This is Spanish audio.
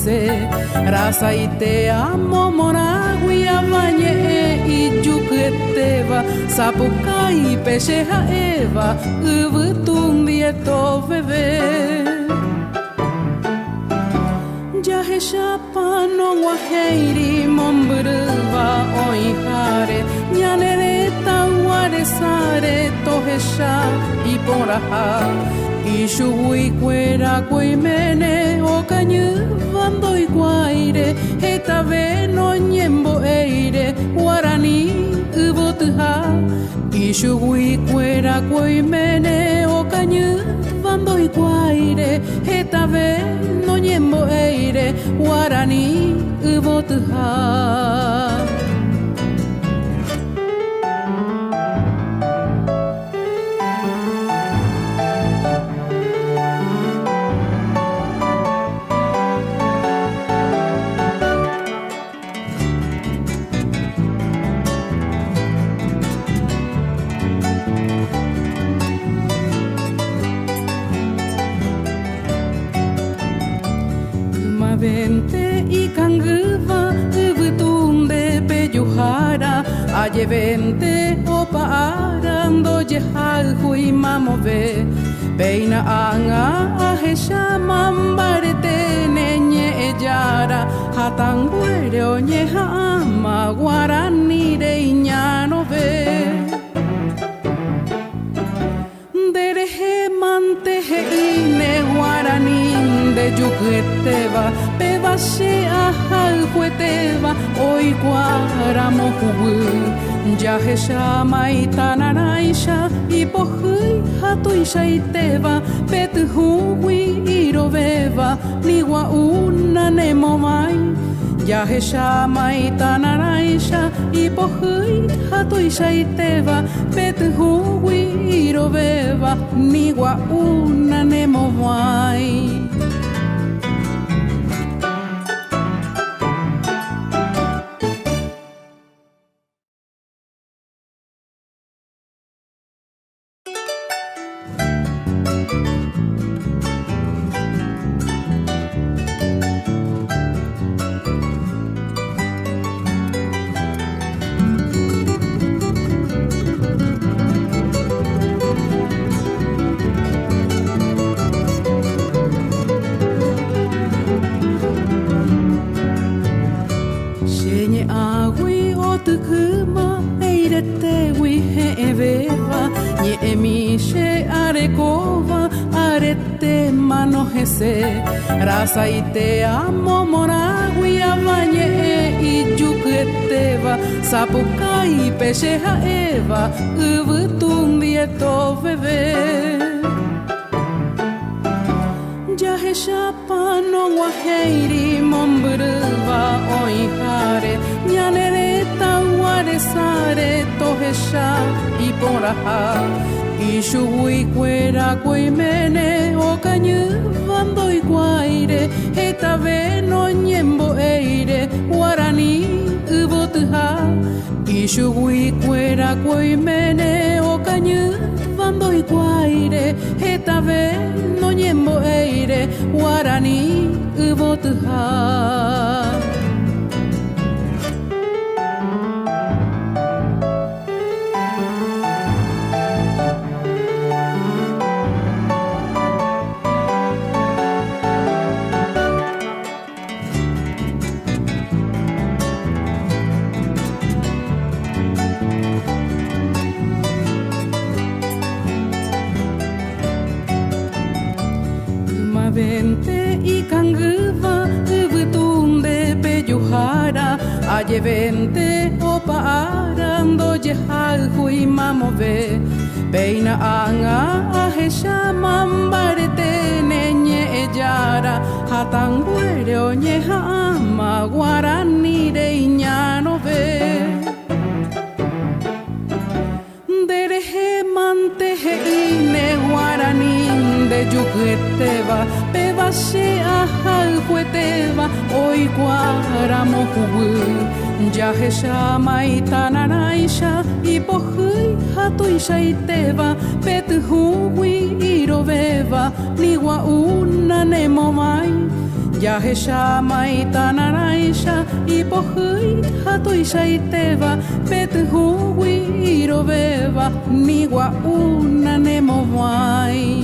Rasa y te amo moragui avañe y yuqueteva sapuca y pecheja eva ubutun dieto bebé ya he chapa no guajeiri mombrva oihare ñanereta guaresare tojesha y poraja y shui cuera cuimene o cañu vando y guaire eta veno ñembo eire guarani ubotuha y shui cuera cuimene o cañu vando y guaire eta veno ñembo eire guarani ubotuha Vente y canguva ubutun de peyuhara aye vente opa arando yehal hui mamove peina anga ajesha mambarete neñe ellara hatanguere oñeja ama guarani de iñanove dereje manteje ine guarani de yuqueteva pebashe ahal jueteva oi guaramo hubu ya he shama itanaraisha y pohui hatuisha iteva pethui iroveva niwa una nemomai ya he shama itanaraisha y pohui hatuisha iteva pethui iroveva niwa una nemomai Rasa y te amo moragui avañe y yuqueteva sapuca y pecheja eva ubutun dieto bebé ya he chapa no guajeiri mombrva oihare ñanereta guaresare tojesha y poraja y shui cuera cuimene o cañu vando y guaire eta veno ñembo eire guarani ubotuha y shui cuera cuimene o cañu vando y guaire eta veno ñembo eire guarani ubotuha Vente y canguva ubutun de peyuhara aye vente opa arando yehal hui mamove peina anga ajesha mambarete neñe ella Hatanguere oñeja ama guarani de iñano ve. Dereje manteje ine guarani de yuqueteba, peba se ajal jueteba, hoy guaramo jubu. Ya he shama itanaraisha y pohui hatuisha iteba, pet hui iroveva, niwa una nemomai. Ya he shama itanaraisha y pohui hatuisha iteba, pet hui iroveva, niwa una nemomai.